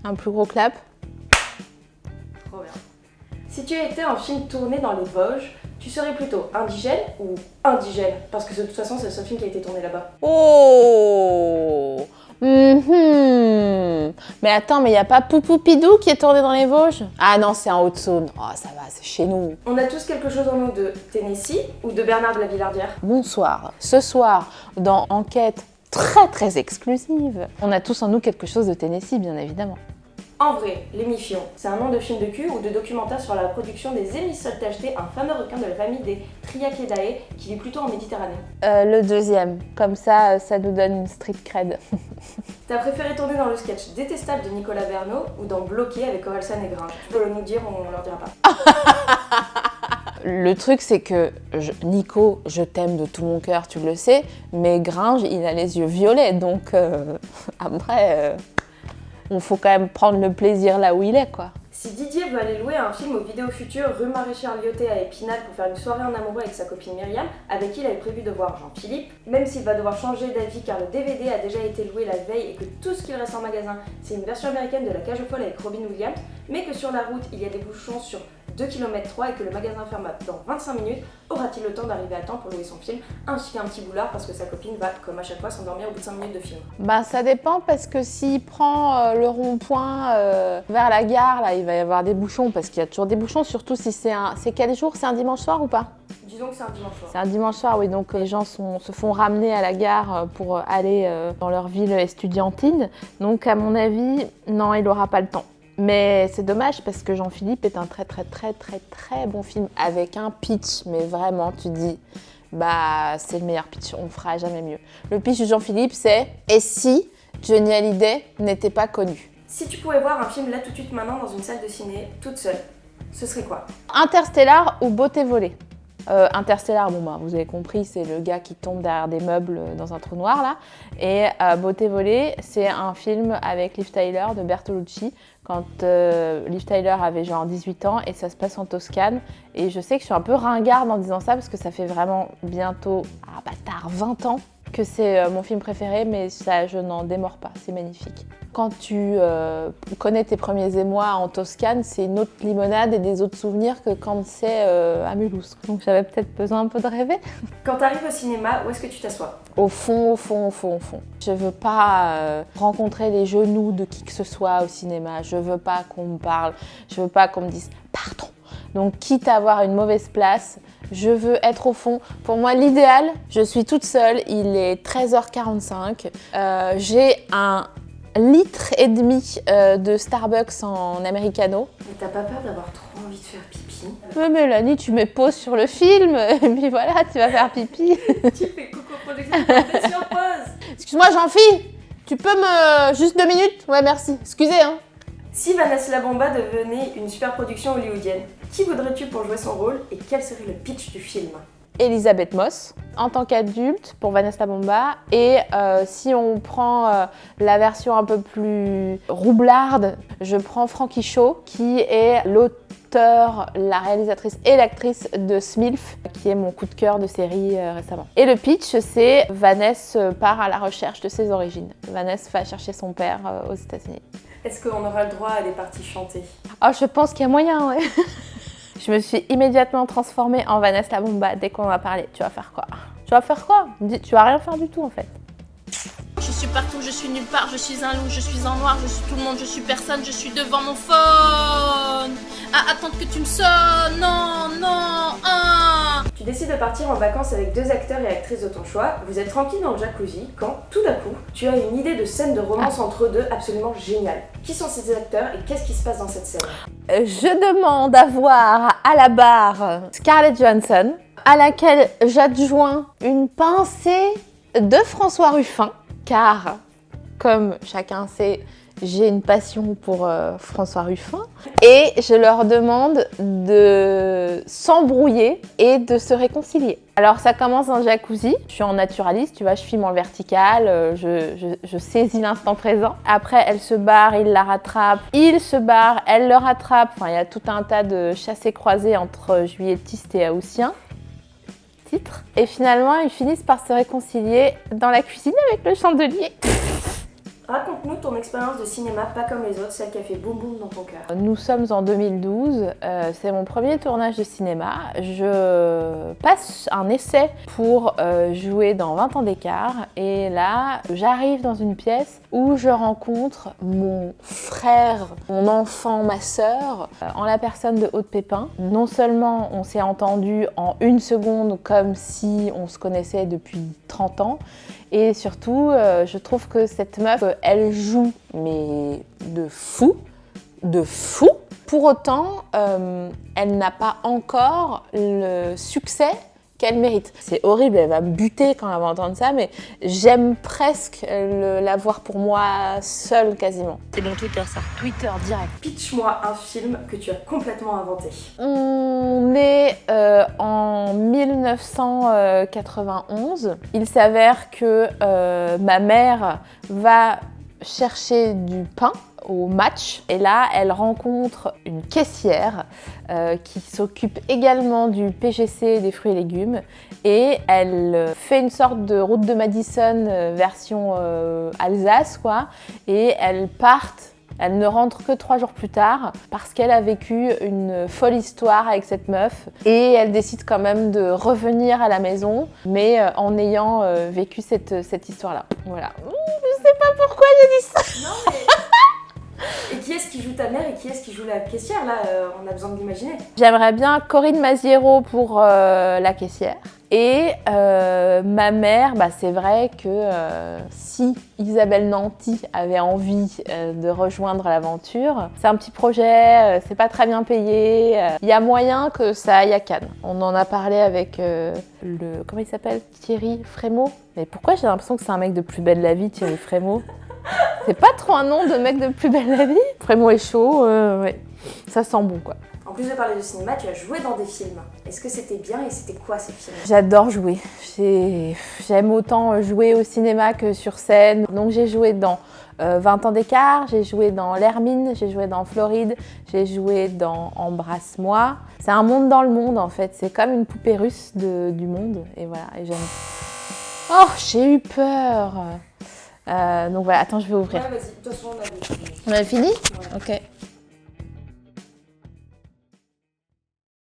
Un plus gros clap. Trop bien. Si tu étais un film tourné dans les Vosges, tu serais plutôt indigène ou indigène? Parce que de toute façon, c'est le seul film qui a été tourné là-bas. Oh. Mais attends, mais il n'y a pas Poupoupidou qui est tourné dans les Vosges? Ah non, c'est en Haute-Saône. Oh, ça va, c'est chez nous. On a tous quelque chose en nous de Tennessee ou de Bernard de la Villardière. Bonsoir. Ce soir, dans Enquête très exclusive, on a tous en nous quelque chose de Tennessee, bien évidemment. En vrai, les Mifions, c'est un nom de film de cul ou de documentaire sur la production des hémissoles tachetés, un fameux requin de la famille des Triachidae qui vit plutôt en Méditerranée. Le deuxième. Comme ça, ça nous donne une street cred. T'as préféré tourner dans le sketch détestable de Nicolas Bernot ou dans Bloqué avec Orelsan et Gringe? Tu peux nous dire, on leur dira pas. Le truc, c'est que Nico, je t'aime de tout mon cœur, tu le sais, mais Gringe, il a les yeux violets, donc après, il faut quand même prendre le plaisir là où il est, quoi. Si Didier veut aller louer un film au Vidéo Futur rue Maréchal Lyoté à Épinal pour faire une soirée en amoureux avec sa copine Myriam, avec qui il avait prévu de voir Jean-Philippe, même s'il va devoir changer d'avis car le DVD a déjà été loué la veille et que tout ce qu'il reste en magasin, c'est une version américaine de La Cage aux folles avec Robin Williams, mais que sur la route, il y a des bouchons sur 2 km 3 et que le magasin ferme dans 25 minutes, aura-t-il le temps d'arriver à temps pour louer son film, ainsi qu'un petit boulard parce que sa copine va, comme à chaque fois, s'endormir au bout de 5 minutes de film? Bah ça dépend parce que s'il prend le rond-point vers la gare, là, il va y avoir des bouchons parce qu'il y a toujours des bouchons, surtout si c'est quel jour? C'est un dimanche soir ou pas? Disons que c'est un dimanche soir. C'est un dimanche soir, oui, donc les gens se font ramener à la gare pour aller dans leur ville estudiantine. Donc à mon avis, non, il n'aura pas le temps. Mais c'est dommage parce que Jean-Philippe est un très bon film avec un pitch, mais vraiment tu dis bah c'est le meilleur pitch, on fera jamais mieux. Le pitch de Jean-Philippe c'est et si Johnny Hallyday n'était pas connu? Si tu pouvais voir un film là tout de suite maintenant dans une salle de ciné, toute seule, ce serait quoi? Interstellar ou Beauté volée? Interstellar, bon bah vous avez compris, c'est le gars qui tombe derrière des meubles dans un trou noir là. Et Beauté volée, c'est un film avec Liv Tyler de Bertolucci quand Liv Tyler avait genre 18 ans et ça se passe en Toscane. Et je sais que je suis un peu ringarde en disant ça parce que ça fait vraiment bientôt, 20 ans que c'est mon film préféré, mais ça, je n'en démords pas, c'est magnifique. Quand tu connais tes premiers émois en Toscane, c'est une autre limonade et des autres souvenirs que quand c'est à Mulhouse. Donc j'avais peut-être besoin un peu de rêver. Quand t'arrives au cinéma, où est-ce que tu t'assois? Au fond. Je veux pas rencontrer les genoux de qui que ce soit au cinéma. Je veux pas qu'on me parle. Je veux pas qu'on me dise « pardon ». Donc quitte à avoir une mauvaise place, je veux être au fond. Pour moi, l'idéal, je suis toute seule, il est 13h45. J'ai 1,5 litre de Starbucks en americano. Mais t'as pas peur d'avoir trop envie de faire pipi? Mais Mélanie, tu mets pause sur le film, et puis voilà, tu vas faire pipi. Tu fais coucou production, t'es sur pause. Excuse-moi, Jean-Phi, tu peux me... juste 2 minutes? Ouais, merci. Excusez, hein. Si Vanessa La Bomba devenait une superproduction hollywoodienne, qui voudrais-tu pour jouer son rôle et quel serait le pitch du film? Elisabeth Moss en tant qu'adulte pour Vanessa La Bomba et si on prend la version un peu plus roublarde, je prends Frankie Shaw qui est l'auteur, la réalisatrice et l'actrice de Smilf qui est mon coup de cœur de série récemment. Et le pitch c'est Vanessa part à la recherche de ses origines. Vanessa va chercher son père aux États-Unis. Est-ce qu'on aura le droit à des parties chantées? Oh, je pense qu'il y a moyen, ouais. Je me suis immédiatement transformée en Vanessa La Bomba dès qu'on m'a parlé. Tu vas faire quoi? Tu vas faire quoi? Tu vas rien faire du tout en fait. Je suis partout, je suis nulle part, je suis un loup, je suis en noir, je suis tout le monde, je suis personne, je suis devant mon phone. À attendre que tu me sonnes, non, Tu décides de partir en vacances avec 2 acteurs et actrices de ton choix. Vous êtes tranquille dans le jacuzzi quand, tout d'un coup, tu as une idée de scène de romance entre eux deux absolument géniale. Qui sont ces acteurs et qu'est-ce qui se passe dans cette scène? Je demande à voir à la barre Scarlett Johansson, à laquelle j'adjoins une pincée de François Ruffin, car, comme chacun sait, j'ai une passion pour François Ruffin et je leur demande de s'embrouiller et de se réconcilier. Alors ça commence dans le jacuzzi, je suis en naturaliste, tu vois, je filme en vertical, je saisis l'instant présent. Après elle se barre, il la rattrape, il se barre, elle le rattrape. Enfin il y a tout un tas de chassés-croisés entre juilletistes et haussiens. Titre. Et finalement ils finissent par se réconcilier dans la cuisine avec le chandelier. Oh Raconte-nous ton expérience de cinéma pas comme les autres, celle qui a fait boum boum dans ton cœur. Nous sommes en 2012, c'est mon premier tournage de cinéma. Je passe un essai pour jouer dans 20 ans d'écart et là, j'arrive dans une pièce où je rencontre mon frère, mon enfant, ma sœur, en la personne de Aude Pépin. Non seulement on s'est entendu en une seconde comme si on se connaissait depuis 30 ans, et surtout, je trouve que cette meuf, elle joue, mais de fou, de fou. Pour autant, elle n'a pas encore le succès qu'elle mérite. C'est horrible, elle va me buter quand elle va entendre ça, mais j'aime presque la voir pour moi seule quasiment. C'est mon Twitter ça. Twitter direct. Pitch-moi un film que tu as complètement inventé. On est en 1991. Il s'avère que ma mère va chercher du pain au match et là elle rencontre une caissière qui s'occupe également du PGC des fruits et légumes et elle fait une sorte de route de Madison version Alsace quoi et elles partent. Elle ne rentre que 3 jours plus tard parce qu'elle a vécu une folle histoire avec cette meuf et elle décide quand même de revenir à la maison mais en ayant vécu cette histoire-là. Voilà. Je sais pas pourquoi j'ai dit ça. Non mais... Et qui est-ce qui joue ta mère et qui est-ce qui joue la caissière là on a besoin de l'imaginer. J'aimerais bien Corinne Maziero pour la caissière. Et ma mère, c'est vrai que si Isabelle Nanty avait envie de rejoindre l'aventure, c'est un petit projet, c'est pas très bien payé, il y a moyen que ça aille à Cannes. On en a parlé avec comment il s'appelle, Thierry Frémaux. Mais pourquoi j'ai l'impression que c'est un mec de Plus belle la vie, Thierry Frémaux? C'est pas trop un nom de mec de Plus belle la vie? Frémaux est chaud, ouais. Ça sent bon quoi. En plus de parler de cinéma, tu as joué dans des films. Est-ce que c'était bien et c'était quoi ces films? J'adore jouer. J'aime autant jouer au cinéma que sur scène. Donc j'ai joué dans 20 ans d'écart, j'ai joué dans L'Hermine, j'ai joué dans Floride, j'ai joué dans Embrasse-moi. C'est un monde dans le monde en fait. C'est comme une poupée russe du monde. Et voilà, et j'aime. Oh, j'ai eu peur. Donc voilà, attends, je vais ouvrir. Ouais, vas-y, de toute façon on a vu. On a fini? Ouais. Ok.